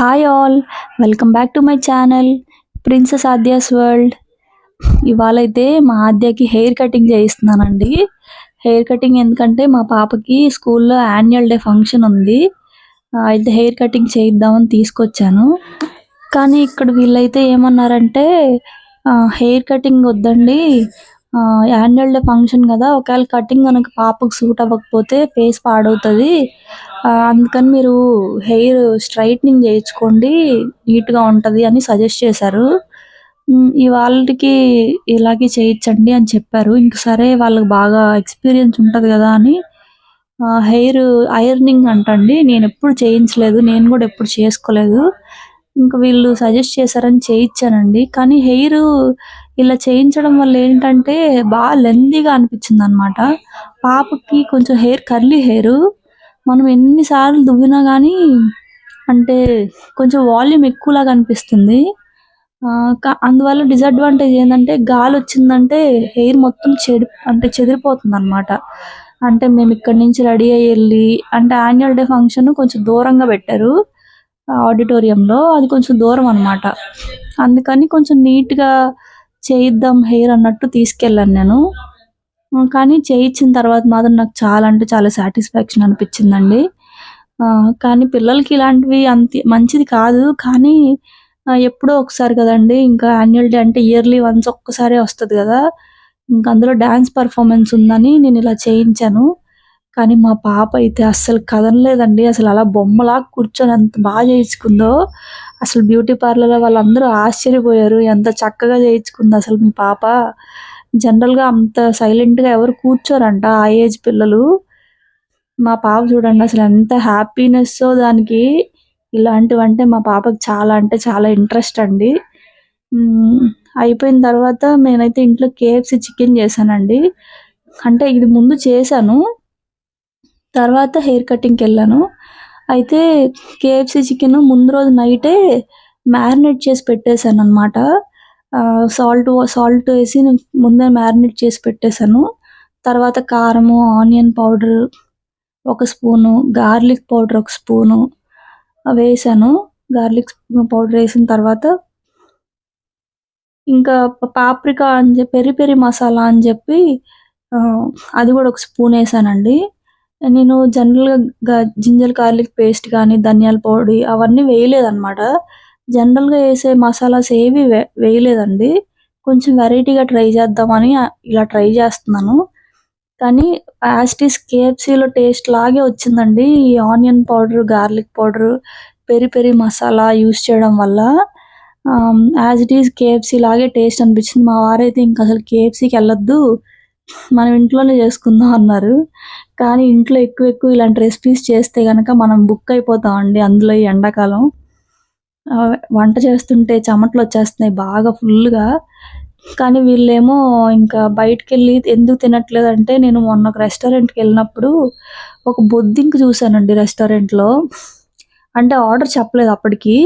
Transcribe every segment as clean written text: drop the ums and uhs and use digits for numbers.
Hi all, welcome back to my channel princess Aadya's world. ఇవాళైతే మా ఆద్యకి హెయిర్ కటింగ్ చేయిస్తున్నానండి. హెయిర్ కటింగ్ ఎందుకంటే మా పాపకి స్కూల్లో యాన్యువల్ డే ఫంక్షన్ ఉంది. అయితే హెయిర్ కటింగ్ చేయిద్దామని తీసుకొచ్చాను. కానీ ఇక్కడ వీళ్ళైతే ఏమన్నారంటే హెయిర్ కటింగ్ వద్దండి, యాన్యువల్ డే ఫంక్షన్ కదా, ఒకవేళ కటింగ్ కనుక పాపకు సూట్ అవ్వకపోతే ఫేస్ పాడవుతుంది, అందుకని మీరు హెయిర్ స్ట్రైట్నింగ్ చేయించుకోండి, నీట్గా ఉంటుంది అని సజెస్ట్ చేశారు. ఇవాళకి ఇలాగే చేయించండి అని చెప్పారు. ఇంక సరే వాళ్ళకి బాగా ఎక్స్పీరియన్స్ ఉంటుంది కదా అని హెయిర్ ఐరనింగ్ అంటండి, నేను ఎప్పుడు చేయించలేదు, నేను కూడా ఎప్పుడు చేసుకోలేదు. ఇంక వీళ్ళు సజెస్ట్ చేశారని చేయించానండి. కానీ హెయిర్ ఇలా చేయించడం వల్ల ఏంటంటే బాగా లెందీగా అనిపించింది అనమాట. పాపకి కొంచెం హెయిర్ కర్లీ హెయిర్, మనం ఎన్నిసార్లు దువ్వినా కానీ అంటే కొంచెం వాల్యూమ్ ఎక్కువలాగా అనిపిస్తుంది. అందువల్ల డిసడ్వాంటేజ్ ఏంటంటే గాలి వచ్చిందంటే హెయిర్ మొత్తం చెదిరిపోతుంది అనమాట. అంటే మేము ఇక్కడ నుంచి రెడీ అయ్యి వెళ్ళి, అంటే యాన్యువల్ డే ఫంక్షన్ కొంచెం దూరంగా పెట్టారు ఆడిటోరియంలో, అది కొంచెం దూరం అనమాట. అందుకని కొంచెం నీట్గా చేయిద్దాం హెయిర్ అన్నట్టు తీసుకెళ్ళాను నేను. కానీ చేయించిన తర్వాత మాత్రం నాకు చాలా అంటే చాలా సాటిస్ఫాక్షన్ అనిపించిందండి. కానీ పిల్లలకి ఇలాంటివి అంత మంచిది కాదు, కానీ ఎప్పుడో ఒకసారి కదండి, ఇంకా యాన్యువల్ డే అంటే ఇయర్లీ వన్స్ ఒక్కసారే వస్తుంది కదా, ఇంకా అందులో డ్యాన్స్ పర్ఫార్మెన్స్ ఉందని నేను ఇలా చేయించాను. కానీ మా పాప అయితే అస్సలు కదలలేదండి, అసలు అలా బొమ్మలాగా కూర్చొని అంత బాగా చేయించుకుందో. అసలు బ్యూటీ పార్లర్లో వాళ్ళందరూ ఆశ్చర్యపోయారు, ఎంత చక్కగా చేయించుకుందో అసలు మీ పాప. జనరల్గా అంత సైలెంట్గా ఎవరు కూర్చోరంట ఆ ఏజ్ పిల్లలు. మా పాప చూడండి అసలు ఎంత హ్యాపీనెస్సో దానికి. ఇలాంటివంటే మా పాపకి చాలా అంటే చాలా ఇంట్రెస్ట్ అండి. అయిపోయిన తర్వాత నేనైతే ఇంట్లో కేఎఫ్సి చికెన్ చేశానండి. అంటే ఇది ముందు చేశాను, తర్వాత హెయిర్ కటింగ్కి వెళ్ళాను. అయితే కేఎఫ్సి చికెన్ ముందు రోజు నైటే మ్యారినేట్ చేసి పెట్టేశాను అనమాట. సాల్ట్ వేసి నేను ముందే మ్యారినేట్ చేసి పెట్టేశాను. తర్వాత కారము, ఆనియన్ పౌడర్ ఒక స్పూను, గార్లిక్ పౌడర్ ఒక స్పూను వేసాను. గార్లిక్ పౌడర్ వేసిన తర్వాత ఇంకా పాప్రికా అని చెప్పి పెరి పెరి మసాలా అని చెప్పి అది కూడా ఒక స్పూన్ వేసానండి. నేను జనరల్గా జింజర్ గార్లిక్ పేస్ట్ కానీ ధనియాల పొడి అవన్నీ వేయలేదన్నమాట. జనరల్గా వేసే మసాలాస్ ఏవి వేయలేదండి. కొంచెం వెరైటీగా ట్రై చేద్దామని ఇలా ట్రై చేస్తున్నాను. కానీ యాజ్ ఇట్ ఈస్ కేఎఫ్సీలో టేస్ట్ లాగే వచ్చిందండి. ఈ onion powder, garlic powder, peri peri masala use చేయడం వల్ల యాజ్ ఇట్ ఈస్ కేఎఫ్సీ లాగే టేస్ట్ అనిపించింది. మా వారైతే ఇంకా అసలు కేఎఫ్సీకి వెళ్ళొద్దు, మనం ఇంట్లోనే చేసుకుందాం అన్నారు. కానీ ఇంట్లో ఎక్కువ ఇలాంటి రెసిపీస్ చేస్తే కనుక మనం బుక్ అయిపోతామండి. అందులో ఈ ఎండాకాలం వంట చేస్తుంటే చెమటలు వచ్చేస్తున్నాయి బాగా ఫుల్గా. కానీ వీళ్ళేమో ఇంకా బయటకెళ్ళి ఎందుకు తినట్లేదంటే, నేను మొన్న ఒక రెస్టారెంట్కి వెళ్ళినప్పుడు ఒక బొద్దింక చూశానండి రెస్టారెంట్లో. అంటే ఆర్డర్ చెప్పలేదు అప్పటికి,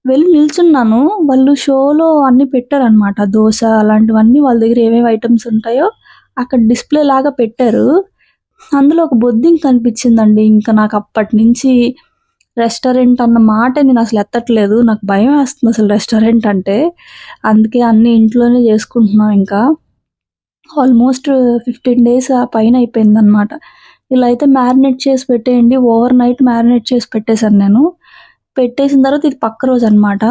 వెళ్ళి నిల్చున్నాను. వాళ్ళు షోలో అన్నీ పెట్టారనమాట, దోశ అలాంటివన్నీ వాళ్ళ దగ్గర ఏమేమి ఐటమ్స్ ఉంటాయో అక్కడ డిస్ప్లే లాగా పెట్టారు. అందులో ఒక బొద్దింక కనిపించిందండి. ఇంకా నాకు అప్పటి నుంచి రెస్టారెంట్ అన్న మాట నేను అసలు ఎత్తట్లేదు, నాకు భయం వేస్తుంది అసలు రెస్టారెంట్ అంటే. అందుకే అన్నీ ఇంట్లోనే చేసుకుంటున్నాం. ఇంకా ఆల్మోస్ట్ 15 days ఆ పైన అయిపోయిందనమాట. ఇలా అయితే మ్యారినేట్ చేసి పెట్టేయండి, ఓవర్ నైట్ మ్యారినేట్ చేసి పెట్టేశాను నేను. పెట్టేసిన తర్వాత ఇది పక్క రోజు అనమాట.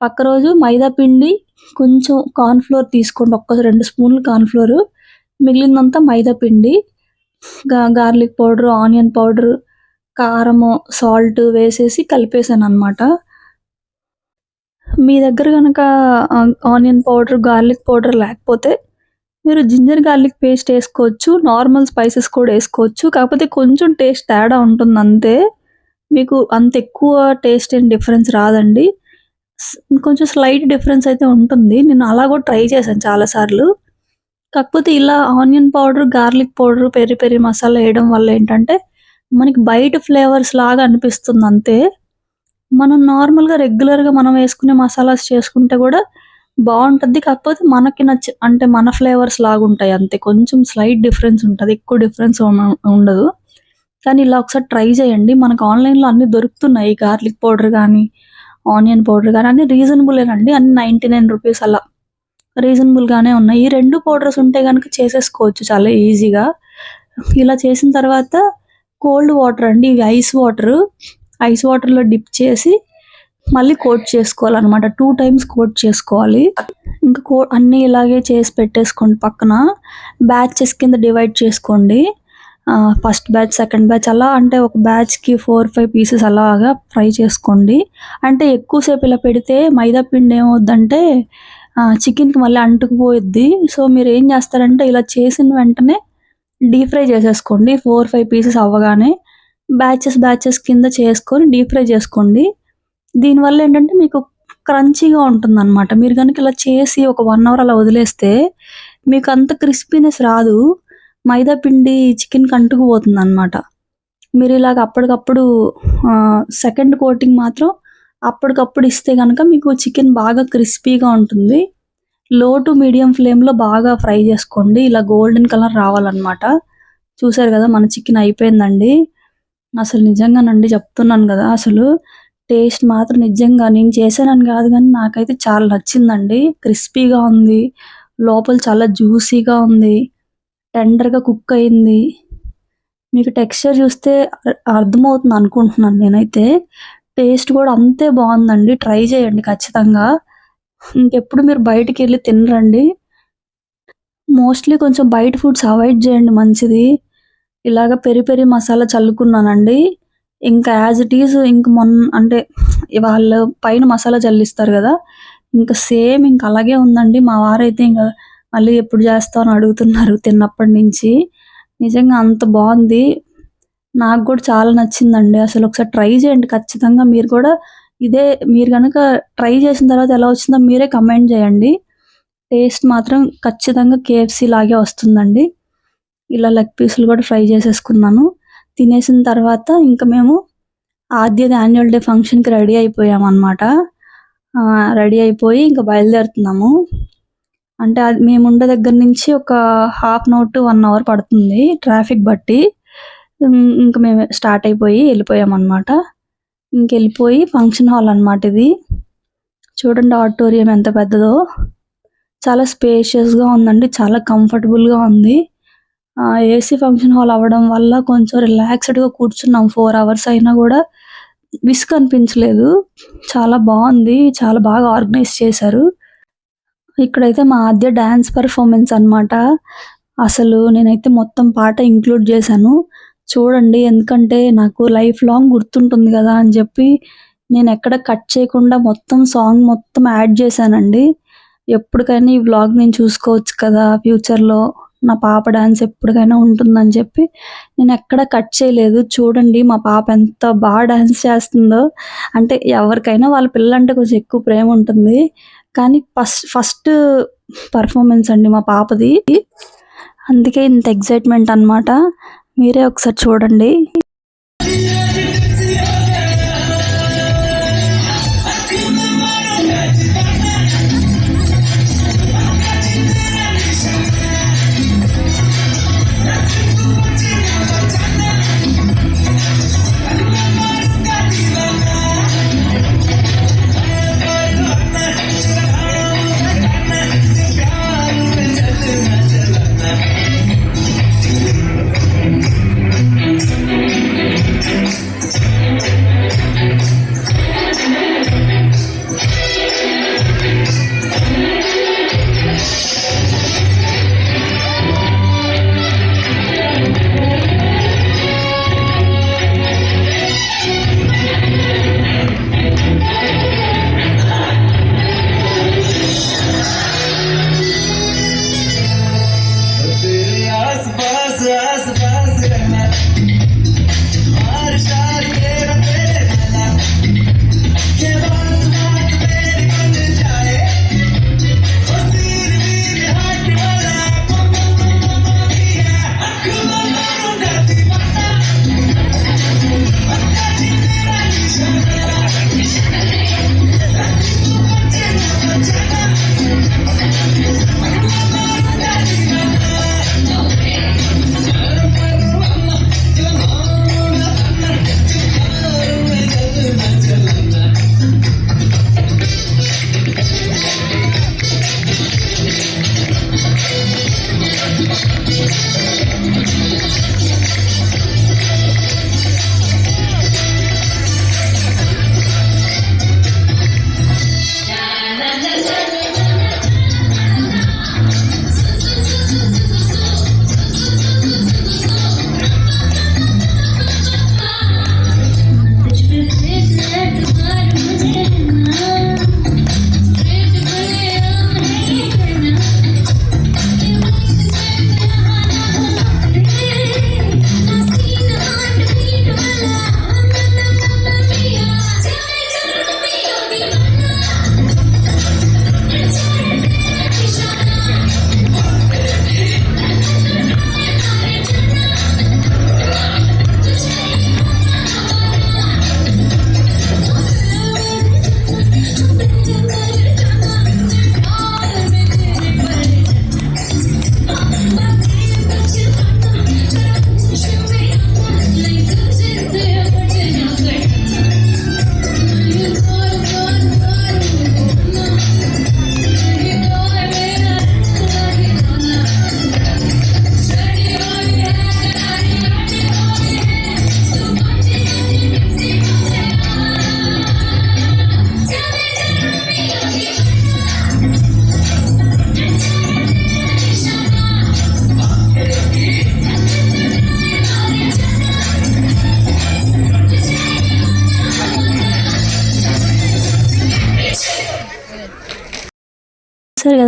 పక్క రోజు మైదా పిండి, కొంచెం కార్న్ఫ్లోర్ తీసుకోండి, ఒక్క 2 స్పూన్లు కార్న్ఫ్లోర్, మిగిలినంతా మైదా పిండి, గార్లిక్ పౌడర్, ఆనియన్ పౌడర్, కారము, సాల్ట్ వేసేసి కలిపేసాను అనమాట. మీ దగ్గర కనుక ఆనియన్ పౌడర్, గార్లిక్ పౌడర్ లేకపోతే మీరు జింజర్ గార్లిక్ పేస్ట్ వేసుకోవచ్చు, నార్మల్ స్పైసెస్ కూడా వేసుకోవచ్చు. కాకపోతే కొంచెం టేస్ట్ తేడా ఉంటుంది అంతే, మీకు అంత ఎక్కువ టేస్ట్ ఏం డిఫరెన్స్ రాదండి. కొంచెం స్లైట్ డిఫరెన్స్ అయితే ఉంటుంది. నేను అలా కూడా ట్రై చేశాను చాలాసార్లు. కాకపోతే ఇలా onion powder, garlic powder, peri peri masala వేయడం వల్ల ఏంటంటే మనకి బయట ఫ్లేవర్స్ లాగా అనిపిస్తుంది అంతే. మనం నార్మల్గా రెగ్యులర్గా మనం వేసుకునే మసాలాస్ చేసుకుంటే కూడా బాగుంటుంది. కాకపోతే మనకి అంటే మన ఫ్లేవర్స్ లాగా ఉంటాయి అంతే, కొంచెం స్లైట్ డిఫరెన్స్ ఉంటుంది, ఎక్కువ డిఫరెన్స్ ఉండదు. కానీ ఇలా ఒకసారి ట్రై చేయండి. మనకు ఆన్‌లైన్‌లో అన్నీ దొరుకుతున్నాయి. గార్లిక్ పౌడర్ గానీ, ఆనియన్ పౌడర్ గానీ అన్నీ రీజనబులేనండి. అన్నీ రూ. 99 అలా. రీజనబుల్‌గానే ఉన్నాయి. ఈ 2 పౌడర్స్ ఉంటే గనక చేసేసుకోవచ్చు చాలా ఈజీగా. ఇలా చేసిన తర్వాత కోల్డ్ వాటర్ అండి. ఇవి ఐస్ వాటరు. ఐస్ వాటర్‌లో డిప్ చేసి మళ్ళీ కోట్ చేసుకోవాలనమాట. 2 టైమ్స్ కోట్ చేసుకోవాలి. ఇంక అన్నీ ఇలాగే చేసి పెట్టేసుకోండి పక్కన. బ్యాచెస్ కింద డివైడ్ చేసుకోండి. ఫస్ట్ బ్యాచ్, సెకండ్ బ్యాచ్ అలా అంటే ఒక బ్యాచ్‌కి 4, 5 పీసెస్ అలాగా ఫ్రై చేసుకోండి. అంటే ఎక్కువ సేపు ఇలా పెడితే మైదా పిండి ఏమవుద్దంటే చికెన్‌కి మళ్ళీ అంటుకుపోయిద్ది. సో, మీరేం చేస్తారంటే ఇలా చేసిన వెంటనే డీప్ ఫ్రై చేసేసుకోండి. 4, 5 పీసెస్ అవ్వగానే బ్యాచెస్ కింద చేసుకొని డీప్ ఫ్రై చేసుకోండి. దీనివల్ల ఏంటంటే మీకు క్రంచీగా ఉంటుందనమాట. మీరు గనుక ఇలా చేసి ఒక 1 అవర్ అలా వదిలేస్తే మీకు అంత క్రిస్పీనెస్ రాదు. మైదా పిండి చికెన్‌కి అంటుకుపోతుందనమాట. మీరు ఇలాగ అప్పటికప్పుడు సెకండ్ కోటింగ్ మాత్రం అప్పటికప్పుడు ఇస్తే గనక మీకు చికెన్ బాగా క్రిస్పీగా ఉంటుంది. లో టు మీడియం ఫ్లేమ్‌లో బాగా ఫ్రై చేసుకోండి. ఇలా గోల్డెన్ కలర్ రావాలనమాట. చూసారు గదా! మన చికెన్ అయిపోయిందండి. అసలు నిజంగానండి చెప్తున్నాను గదా! అసలు టేస్ట్ మాత్రం నిజంగా నేను చేశానని గాదు గానీ నాకైతే చాలా నచ్చిందండి. క్రిస్పీగా ఉంది. లోపల చాలా జ్యూసీగా ఉంది. టెండర్‌గా కుక్ అయింది. మీకు టెక్స్చర్ చూస్తే అర్థమవుతుంది అనుకుంటున్నాను నేనైతే. టేస్ట్ కూడా అంతే బావుందండి. ట్రై చేయండి ఖచ్చితంగా. ఇంకెప్పుడు మీరు బయటికెళ్ళి తినరండి. మోస్ట్‌లీ కొంచెం బయట ఫుడ్స్ అవాయిడ్ చేయండి మంచిది. ఇలాగ పెరి పెరి మసాలా చల్లుకున్నానండి. ఇంకా యాజ్ ఇట్ ఈజ్ ఇంక అంటే వాళ్ళు పైన మసాలా చల్లిస్తారు గదా! ఇంక సేమ్ ఇంక అలాగే ఉందండి. మా వారైతే ఇంక మళ్ళీ ఎప్పుడు చేస్తావు అని అడుగుతున్నారు తిన్నప్పటి నుంచి. నిజంగా అంత బావుంది. నాకు గూడా చాలా నచ్చిందండి. అసలు ఒకసారి ట్రై చేయండి ఖచ్చితంగా మీరు కూడా మీరు గనక ట్రై చేసిన తర్వాత ఎలా వచ్చిందో మీరే కమెంట్ చేయండి. టేస్ట్ మాత్రం ఖచ్చితంగా కేఎఫ్‌సీ లాగే వస్తుందండి. ఇలా లెగ్ పీసులు కూడా ఫ్రై చేసేసుకున్నాను. తినేసిన తర్వాత ఇంక మేము ఆద్యది యాన్యువల్ డే ఫంక్షన్‌కి రెడీ అయిపోయామనమాట. రెడీ అయిపోయి ఇంక బయలుదేరుతున్నాము. అంటే అది మేముండే దగ్గర నుంచి ఒక half an hour to 1 hour పడుతుంది ట్రాఫిక్ బట్టి. ఇంక మేము స్టార్ట్ అయిపోయి ఎళ్ళిపోయామనమాట. ఇంకెళ్ళిపోయి ఫంక్షన్ హాల్ అనమాట ఇది. చూడండి ఆడిటోరియం ఎంత పెద్దదో. చాలా స్పేషియస్‌గా ఉందండి. చాలా కంఫర్టబుల్‌గా ఉంది. ఏసీ ఫంక్షన్ హాల్ అవ్వడం వల్ల కొంచెం రిలాక్స్‌డ్‌గా కూర్చున్నాం. 4 అవర్స్ అయినా గూడా విసుగు అనిపించలేదు. చాలా బావుంది. చాలా బాగా ఆర్గనైజ్ చేశారు. ఇక్కడైతే మా ఆద్య డాన్స్ పెర్ఫార్మన్స్ అనమాట. అసలు నేనైతే మొత్తం పాట ఇంక్లూడ్ చేశాను. చూడండి ఎందుకంటే నాకు లైఫ్ లాంగ్ గుర్తుంటుంది గదా! అని జెప్పి నేనెక్కడ కట్ చేయకుండా మొత్తం సాంగ్ మొత్తం యాడ్ చేశానండి. ఎప్పటికైనా ఈ వ్లాగ్ నేను చూసుకోవచ్చు కదా! ఫ్యూచర్‌లో నా పాప డాన్స్ ఎప్పటికైనా ఉంటుందని చెప్పి నేనెక్కడ కట్ చేయలేదు. చూడండి మా పాప ఎంత డాన్స్ చేస్తుందో. అంటే ఎవరికైనా వాళ్ళ పిల్లంటే కొంచెం ఎక్కువ ప్రేమ ఉంటుంది. కానీ ఫస్ట్ పెర్ఫార్మన్స్ అండి మా పాపది. అందుకే ఇంత ఎక్సైట్‌మెంట్ అనమాట. మీరే ఒకసారి చూడండి.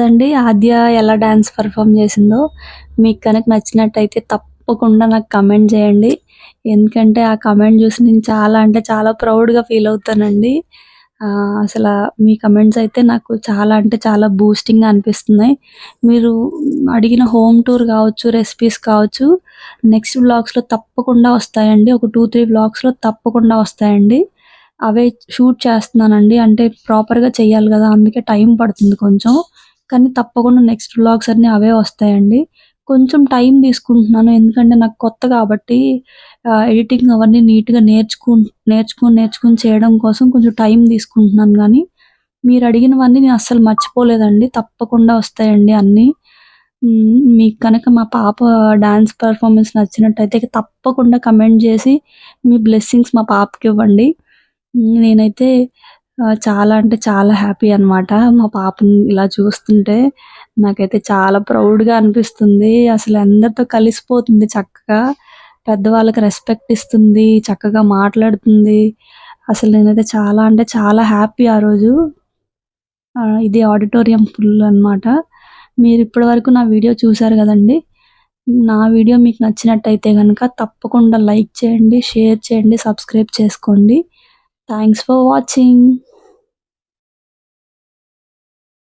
కదండీ ఆద్య ఎలా డాన్స్ పెర్ఫార్మ్ చేసిందో. మీకు కనుక నచ్చినట్టయితే తప్పకుండా నాకు కమెంట్ చేయండి. ఎందుకంటే ఆ కమెంట్ చూసి నేను చాలా అంటే చాలా ప్రౌడ్‌గా ఫీల్ అవుతానండి. అసల మీ కమెంట్స్ అయితే నాకు చాలా అంటే చాలా బూస్టింగ్‌గా అనిపిస్తున్నాయి. మీరు అడిగిన హోమ్ టూర్ కావచ్చు, రెసిపీస్ కావచ్చు, నెక్స్ట్ వ్లాగ్స్‌లో తప్పకుండా వస్తాయండి. ఒక 2, 3 వ్లాగ్స్‌లో తప్పకుండా వస్తాయండి. అవే షూట్ చేస్తున్నానండి. అంటే ప్రాపర్‌గా చేయాలి గదా! అందుకే టైం పడుతుంది కొంచెం. కానీ తప్పకుండా నెక్స్ట్ వ్లాగ్స్ అన్నీ అవే వస్తాయండి. కొంచెం టైం తీసుకుంటున్నాను. ఎందుకంటే నాకు కొత్త కాబట్టి ఎడిటింగ్ అవన్నీ నీట్‌గా నేర్చుకొని చేయడం కోసం కొంచెం టైం తీసుకుంటున్నాను గానీ, మీరడిగినవన్నీ నేను అస్సలు మర్చిపోలేదండి. తప్పకుండా వస్తాయండి అన్నీ. మీకు కనుక మా పాప డాన్స్ పెర్ఫార్మన్స్ నచ్చినట్టయితే తప్పకుండా కమెంట్ జేసి మీ బ్లెస్సింగ్స్ మా పాపకివ్వండి. నేనైతే చాలా అంటే చాలా హ్యాపీ అనమాట. మా పాపని ఇలా చూస్తుంటే నాకైతే చాలా ప్రౌడ్‌గా అనిపిస్తుంది. అసలు అందరితో కలిసిపోతుంది చక్కగా. పెద్దవాళ్ళకి రెస్పెక్ట్ ఇస్తుంది. చక్కగా మాట్లాడుతుంది. అసలు నేనైతే చాలా అంటే చాలా హ్యాపీ ఆ రోజు. ఇది ఆడిటోరియం ఫుల్ అనమాట. మీరిప్పటి వరకు నా వీడియో చూసారు గదండీ! నా వీడియో మీకు నచ్చినట్టయితే గనక తప్పకుండా లైక్ చేయండి, షేర్ చేయండి, సబ్స్క్రైబ్ చేసుకోండి. Thanks for watching.